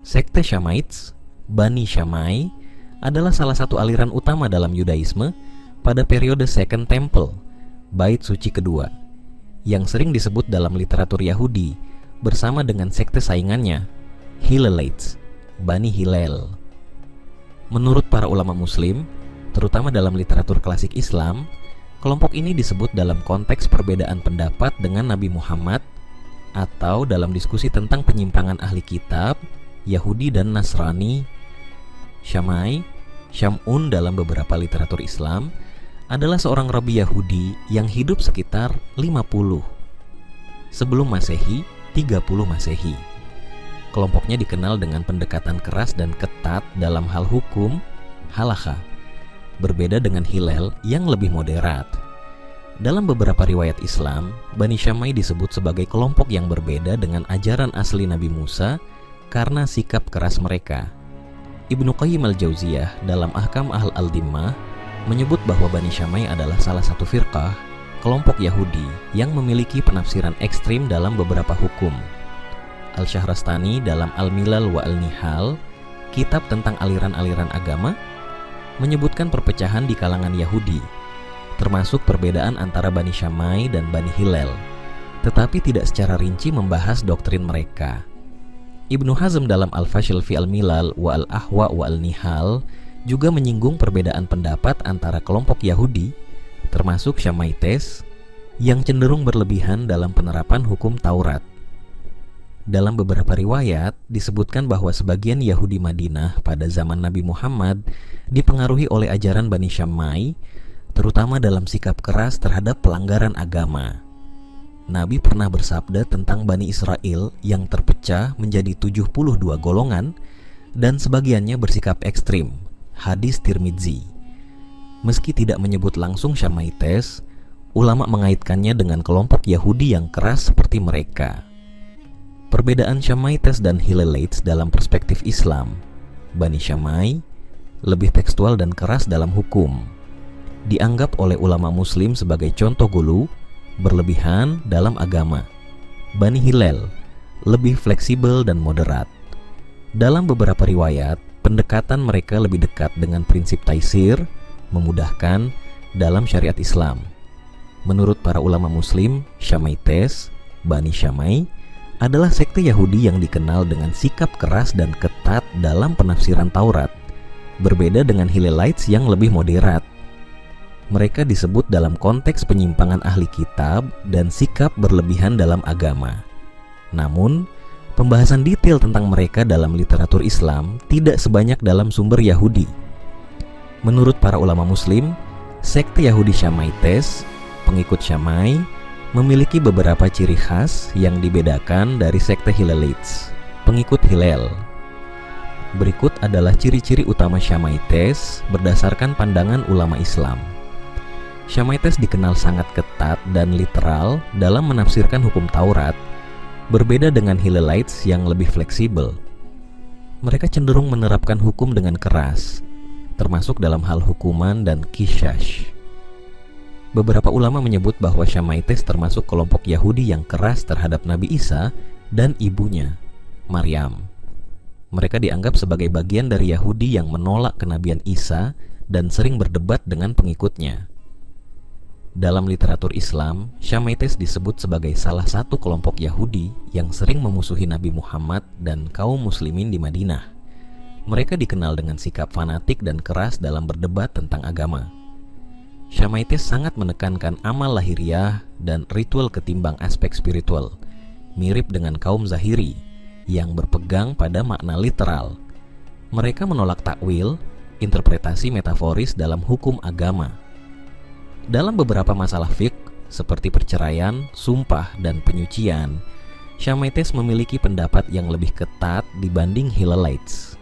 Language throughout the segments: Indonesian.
Sekte Syamites, Bani Shammai, adalah salah satu aliran utama dalam Yudaisme pada periode Second Temple, Bait Suci kedua, yang sering disebut dalam literatur Yahudi bersama dengan sekte saingannya, Hillelites, Bani Hillel. Menurut para ulama Muslim, terutama dalam literatur klasik Islam, kelompok ini disebut dalam konteks perbedaan pendapat dengan Nabi Muhammad atau dalam diskusi tentang penyimpangan ahli kitab, Yahudi dan Nasrani. Shammai, Syamun dalam beberapa literatur Islam, adalah seorang rabi Yahudi yang hidup sekitar 50 sebelum Masehi, 30 Masehi. Kelompoknya dikenal dengan pendekatan keras dan ketat dalam hal hukum, halakha, berbeda dengan Hillel yang lebih moderat. Dalam beberapa riwayat Islam, Bani Shammai disebut sebagai kelompok yang berbeda dengan ajaran asli Nabi Musa karena sikap keras mereka. Ibnu Qayyim al-Jauziyah dalam Ahkam al-Dimmah menyebut bahwa Bani Shammai adalah salah satu firqah, kelompok Yahudi yang memiliki penafsiran ekstrim dalam beberapa hukum. Al-Shahrastani dalam Al-Milal wa Al-Nihal, kitab tentang aliran-aliran agama, menyebutkan perpecahan di kalangan Yahudi, termasuk perbedaan antara Bani Shammai dan Bani Hillel, tetapi tidak secara rinci membahas doktrin mereka. Ibnu Hazm dalam Al-Fashil fi Al-Milal wa Al-Ahwa wa Al-Nihal juga menyinggung perbedaan pendapat antara kelompok Yahudi, termasuk Shamaites, yang cenderung berlebihan dalam penerapan hukum Taurat. Dalam beberapa riwayat disebutkan bahwa sebagian Yahudi Madinah pada zaman Nabi Muhammad dipengaruhi oleh ajaran Bani Shammai, terutama dalam sikap keras terhadap pelanggaran agama. Nabi pernah bersabda tentang Bani Israel yang terpecah menjadi 72 golongan dan sebagiannya bersikap ekstrim. Hadis Tirmidzi. Meski tidak menyebut langsung Shamaites, ulama mengaitkannya dengan kelompok Yahudi yang keras seperti mereka. Perbedaan Shamaites dan Hillelites dalam perspektif Islam. Bani Shammai lebih tekstual dan keras dalam hukum. Dianggap oleh ulama Muslim sebagai contoh gulu, berlebihan dalam agama. Bani Hillel lebih fleksibel dan moderat. Dalam beberapa riwayat, pendekatan mereka lebih dekat dengan prinsip taisir, memudahkan dalam syariat Islam. Menurut para ulama Muslim, Shamaites, Bani Shammai, adalah sekte Yahudi yang dikenal dengan sikap keras dan ketat dalam penafsiran Taurat, berbeda dengan Hillelites yang lebih moderat. Mereka disebut dalam konteks penyimpangan ahli kitab dan sikap berlebihan dalam agama. Namun, pembahasan detail tentang mereka dalam literatur Islam tidak sebanyak dalam sumber Yahudi. Menurut para ulama Muslim, sekte Yahudi Shamaites, pengikut Shammai, memiliki beberapa ciri khas yang dibedakan dari sekte Hillelites, pengikut Hillel. Berikut adalah ciri-ciri utama Shamaites berdasarkan pandangan ulama Islam. Shamaites dikenal sangat ketat dan literal dalam menafsirkan hukum Taurat, berbeda dengan Hillelites yang lebih fleksibel. Mereka cenderung menerapkan hukum dengan keras, termasuk dalam hal hukuman dan qisas. Beberapa ulama menyebut bahwa Shamaites termasuk kelompok Yahudi yang keras terhadap Nabi Isa dan ibunya, Maryam. Mereka dianggap sebagai bagian dari Yahudi yang menolak kenabian Isa dan sering berdebat dengan pengikutnya. Dalam literatur Islam, Shamaites disebut sebagai salah satu kelompok Yahudi yang sering memusuhi Nabi Muhammad dan kaum muslimin di Madinah. Mereka dikenal dengan sikap fanatik dan keras dalam berdebat tentang agama. Shamaites sangat menekankan amal lahiriah dan ritual ketimbang aspek spiritual, mirip dengan kaum Zahiri yang berpegang pada makna literal. Mereka menolak takwil, interpretasi metaforis dalam hukum agama. Dalam beberapa masalah fiqh seperti perceraian, sumpah, dan penyucian, Shamaites memiliki pendapat yang lebih ketat dibanding Hillelites.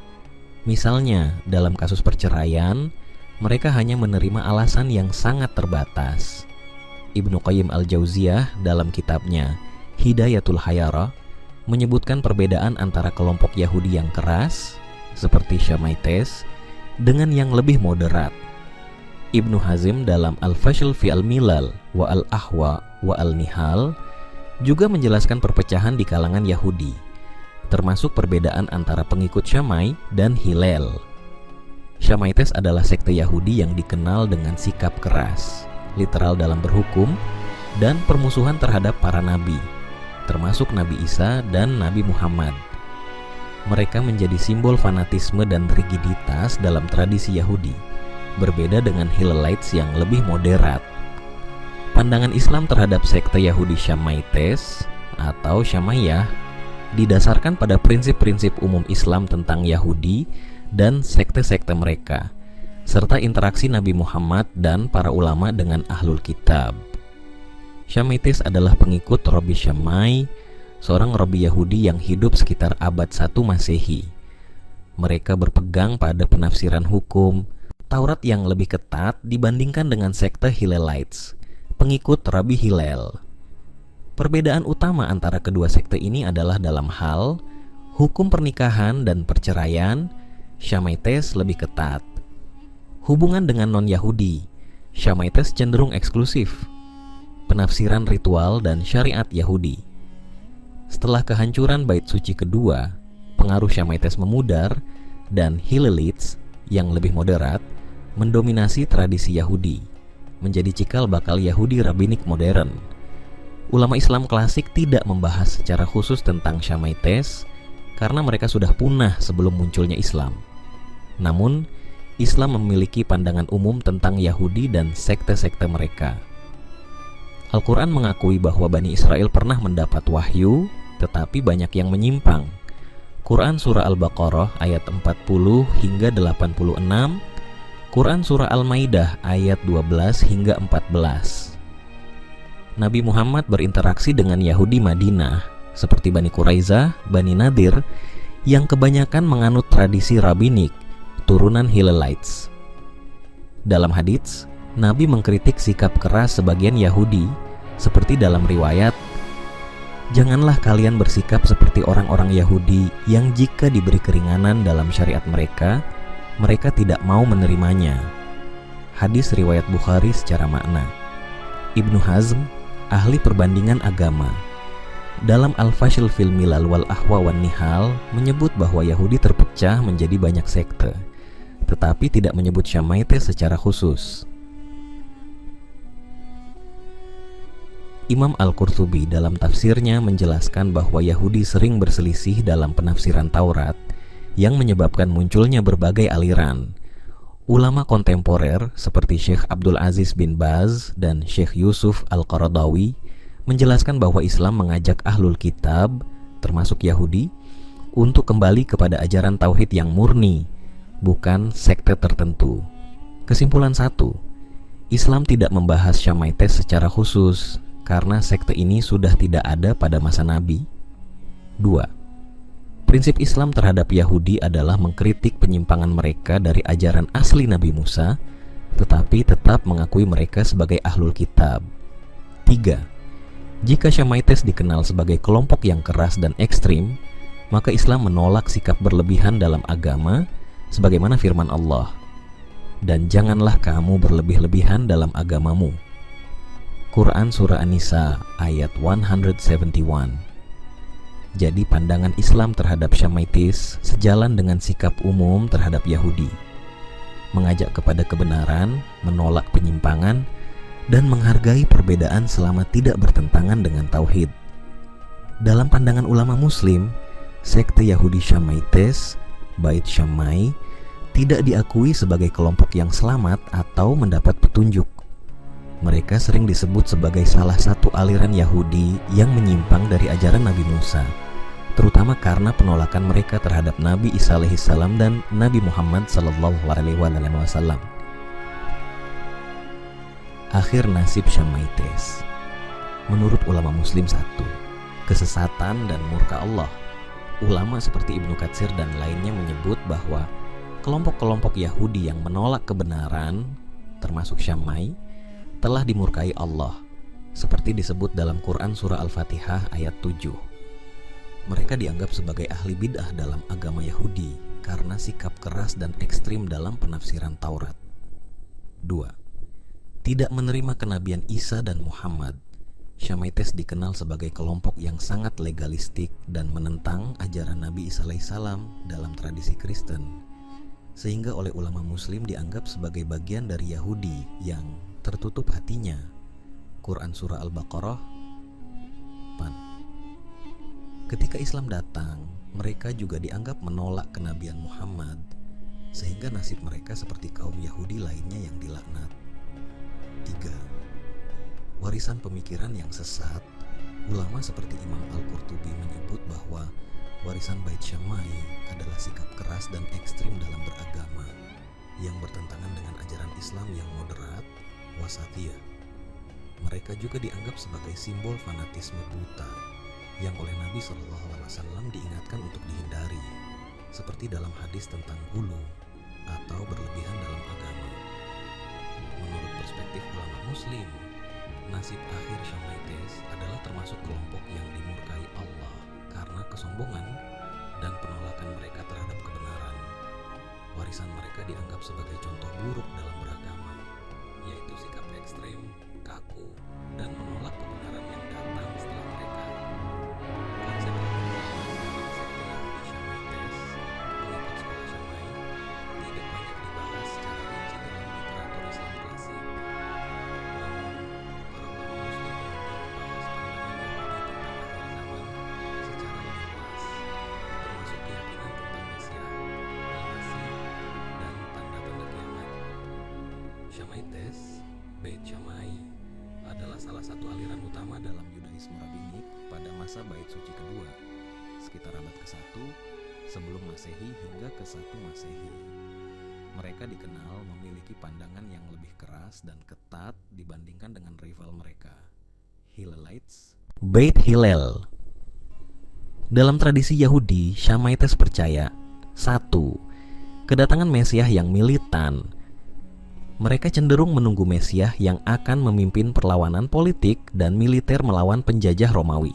Misalnya, dalam kasus perceraian, mereka hanya menerima alasan yang sangat terbatas. Ibnu Qayyim al-Jauziyah dalam kitabnya Hidayatul Hayara menyebutkan perbedaan antara kelompok Yahudi yang keras, seperti Shamaites, dengan yang lebih moderat. Ibnu Hazm dalam Al-Fashil fi Al-Milal wa Al-Ahwa wa Al-Nihal juga menjelaskan perpecahan di kalangan Yahudi, termasuk perbedaan antara pengikut Syamai dan Hillel. Syamaites adalah sekte Yahudi yang dikenal dengan sikap keras, literal dalam berhukum, dan permusuhan terhadap para nabi, termasuk Nabi Isa dan Nabi Muhammad. Mereka menjadi simbol fanatisme dan rigiditas dalam tradisi Yahudi, berbeda dengan Hillelites yang lebih moderat. Pandangan Islam terhadap sekte Yahudi Syamaites atau Syamayah didasarkan pada prinsip-prinsip umum Islam tentang Yahudi dan sekte-sekte mereka, serta interaksi Nabi Muhammad dan para ulama dengan Ahlul Kitab. Syamaites adalah pengikut Rabbi Shammai, seorang Rabbi Yahudi yang hidup sekitar abad 1 Masehi. Mereka berpegang pada penafsiran hukum Taurat yang lebih ketat dibandingkan dengan sekte Hillelites, pengikut Rabbi Hillel. Perbedaan utama antara kedua sekte ini adalah dalam hal hukum pernikahan dan perceraian. Syamaites lebih ketat. Hubungan dengan non-Yahudi, Syamaites cenderung eksklusif. Penafsiran ritual dan syariat Yahudi. Setelah kehancuran bait suci kedua, pengaruh Syamaites memudar dan Hillelites yang lebih moderat mendominasi tradisi Yahudi, menjadi cikal bakal Yahudi rabbinik modern. Ulama Islam klasik tidak membahas secara khusus tentang Syamaites karena mereka sudah punah sebelum munculnya Islam. Namun, Islam memiliki pandangan umum tentang Yahudi dan sekte-sekte mereka. Al-Quran mengakui bahwa Bani Israel pernah mendapat wahyu, tetapi banyak yang menyimpang. Quran Surah Al-Baqarah ayat 40 hingga 86, Quran Surah Al-Maidah ayat 12 hingga 14. Nabi Muhammad berinteraksi dengan Yahudi Madinah, seperti Bani Quraizah, Bani Nadir, yang kebanyakan menganut tradisi rabbinik, turunan Hillelites. Dalam hadits, Nabi mengkritik sikap keras sebagian Yahudi, seperti dalam riwayat, "Janganlah kalian bersikap seperti orang-orang Yahudi yang jika diberi keringanan dalam syariat mereka, mereka tidak mau menerimanya." Hadis riwayat Bukhari secara makna. Ibnu Hazm, ahli perbandingan agama, dalam Al-Fashil fil Milal wal Ahwa wan Nihal menyebut bahwa Yahudi terpecah menjadi banyak sekte, tetapi tidak menyebut Syamaites secara khusus. Imam Al-Qurtubi dalam tafsirnya menjelaskan bahwa Yahudi sering berselisih dalam penafsiran Taurat yang menyebabkan munculnya berbagai aliran. Ulama kontemporer seperti Syekh Abdul Aziz bin Baz dan Syekh Yusuf Al-Qaradawi menjelaskan bahwa Islam mengajak Ahlul Kitab, termasuk Yahudi, untuk kembali kepada ajaran Tauhid yang murni, bukan sekte tertentu. Kesimpulan 1, Islam tidak membahas Syamaites secara khusus, karena sekte ini sudah tidak ada pada masa Nabi. 2. Prinsip Islam terhadap Yahudi adalah mengkritik penyimpangan mereka dari ajaran asli Nabi Musa, tetapi tetap mengakui mereka sebagai Ahlul Kitab. 3. Jika Syamaites dikenal sebagai kelompok yang keras dan ekstrim, maka Islam menolak sikap berlebihan dalam agama, sebagaimana firman Allah, "Dan janganlah kamu berlebih-lebihan dalam agamamu." Quran Surah An-Nisa ayat 171. Jadi pandangan Islam terhadap Syamaites sejalan dengan sikap umum terhadap Yahudi, mengajak kepada kebenaran, menolak penyimpangan, dan menghargai perbedaan selama tidak bertentangan dengan Tauhid. Dalam pandangan ulama Muslim, sekte Yahudi Syamaites, Bait Shammai, tidak diakui sebagai kelompok yang selamat atau mendapat petunjuk. Mereka sering disebut sebagai salah satu aliran Yahudi yang menyimpang dari ajaran Nabi Musa, terutama karena penolakan mereka terhadap Nabi Isa alaihissalam dan Nabi Muhammad SAW. Akhir nasib Syamaites. Menurut ulama Muslim 1, kesesatan dan murka Allah. Ulama seperti Ibnu Katsir dan lainnya menyebut bahwa kelompok-kelompok Yahudi yang menolak kebenaran, termasuk Shammai, telah dimurkai Allah, seperti disebut dalam Quran Surah Al-Fatihah ayat 7. Mereka dianggap sebagai ahli bid'ah dalam agama Yahudi karena sikap keras dan ekstrim dalam penafsiran Taurat. 2. Tidak menerima kenabian Isa dan Muhammad. Shamaites dikenal sebagai kelompok yang sangat legalistik dan menentang ajaran Nabi Isa alaihissalam dalam tradisi Kristen, sehingga oleh ulama muslim dianggap sebagai bagian dari Yahudi yang tertutup hatinya. Quran Surah Al-Baqarah 4. Ketika Islam datang, mereka juga dianggap menolak kenabian Muhammad, sehingga nasib mereka seperti kaum Yahudi lainnya yang dilaknat. 3. Warisan pemikiran yang sesat. Ulama seperti Imam Al-Qurtubi menyebut bahwa warisan Bait Syamai adalah sikap keras dan ekstrim dalam beragama yang bertentangan dengan ajaran Islam yang moderat, wasatiyah. Mereka juga dianggap sebagai simbol fanatisme buta yang oleh Nabi SAW diingatkan untuk dihindari, seperti dalam hadis tentang hulu atau berlebihan dalam agama. Menurut perspektif ulama muslim, nasib akhir Shamaites adalah termasuk kelompok yang dimurkai Allah karena kesombongan dan penolakan mereka terhadap kebenaran. Warisan mereka dianggap sebagai contoh buruk dalam beragama, yaitu sikap ekstrem, kaku, dan menolak kebenaran yang datang setelah mereka. Konsep dalam sekte Yahudi Shamaites, pengikut sekolah Shammai, tidak banyak dibahas secara rinci dalam literatur Islam klasik. Shamaites, Bait Syamai, adalah salah satu aliran utama dalam Yudaisme Rabbinik pada masa Bait Suci kedua, sekitar abad ke-1 sebelum Masehi hingga ke-1 Masehi. Mereka dikenal memiliki pandangan yang lebih keras dan ketat dibandingkan dengan rival mereka, Hillelites. Beit Hillel. Dalam tradisi Yahudi, Shamaites percaya 1. Kedatangan Mesias yang militan. Mereka cenderung menunggu Mesias yang akan memimpin perlawanan politik dan militer melawan penjajah Romawi.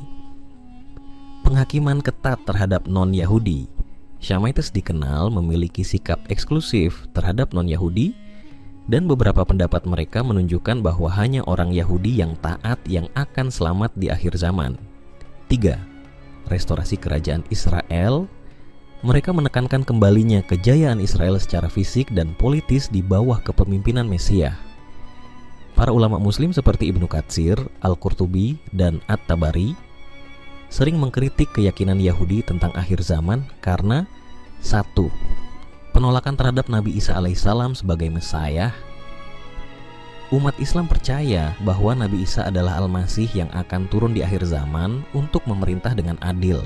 Penghakiman ketat terhadap non-Yahudi. Shamaites dikenal memiliki sikap eksklusif terhadap non-Yahudi, dan beberapa pendapat mereka menunjukkan bahwa hanya orang Yahudi yang taat yang akan selamat di akhir zaman. 3. Restorasi kerajaan Israel. Mereka menekankan kembalinya kejayaan Israel secara fisik dan politis di bawah kepemimpinan Mesias. Para ulama muslim seperti Ibnu Katsir, Al-Qurtubi, dan At-Tabari sering mengkritik keyakinan Yahudi tentang akhir zaman karena 1. Penolakan terhadap Nabi Isa alaihissalam sebagai Mesias. Umat Islam percaya bahwa Nabi Isa adalah Al-Masih yang akan turun di akhir zaman untuk memerintah dengan adil.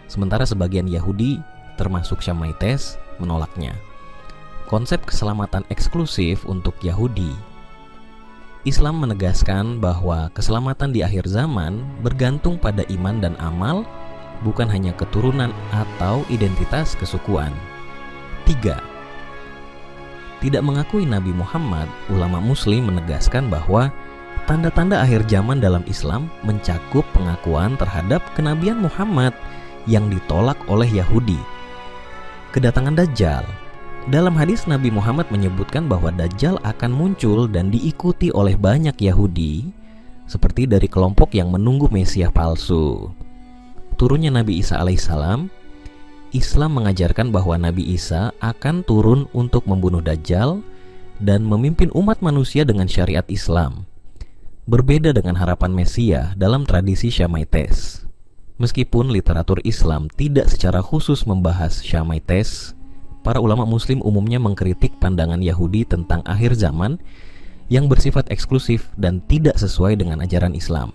Sementara sebagian Yahudi, termasuk Shamaites, menolaknya. Konsep keselamatan eksklusif untuk Yahudi. Islam menegaskan bahwa keselamatan di akhir zaman bergantung pada iman dan amal, bukan hanya keturunan atau identitas kesukuan. 3. Tidak mengakui Nabi Muhammad, ulama muslim menegaskan bahwa tanda-tanda akhir zaman dalam Islam mencakup pengakuan terhadap kenabian Muhammad yang ditolak oleh Yahudi. Kedatangan Dajjal. Dalam hadis Nabi Muhammad menyebutkan bahwa Dajjal akan muncul dan diikuti oleh banyak Yahudi, seperti dari kelompok yang menunggu Mesias palsu. Turunnya Nabi Isa alaihissalam, Islam mengajarkan bahwa Nabi Isa akan turun untuk membunuh Dajjal dan memimpin umat manusia dengan syariat Islam. Berbeda dengan harapan Mesias dalam tradisi Shamaites. Meskipun literatur Islam tidak secara khusus membahas Shamaites, para ulama muslim umumnya mengkritik pandangan Yahudi tentang akhir zaman yang bersifat eksklusif dan tidak sesuai dengan ajaran Islam.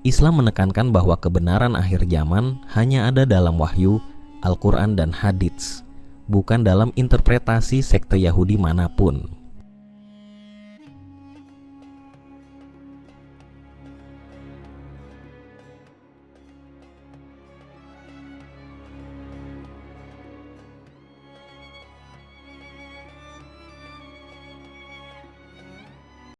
Islam menekankan bahwa kebenaran akhir zaman hanya ada dalam wahyu, Al-Quran dan hadits, bukan dalam interpretasi sekte Yahudi manapun.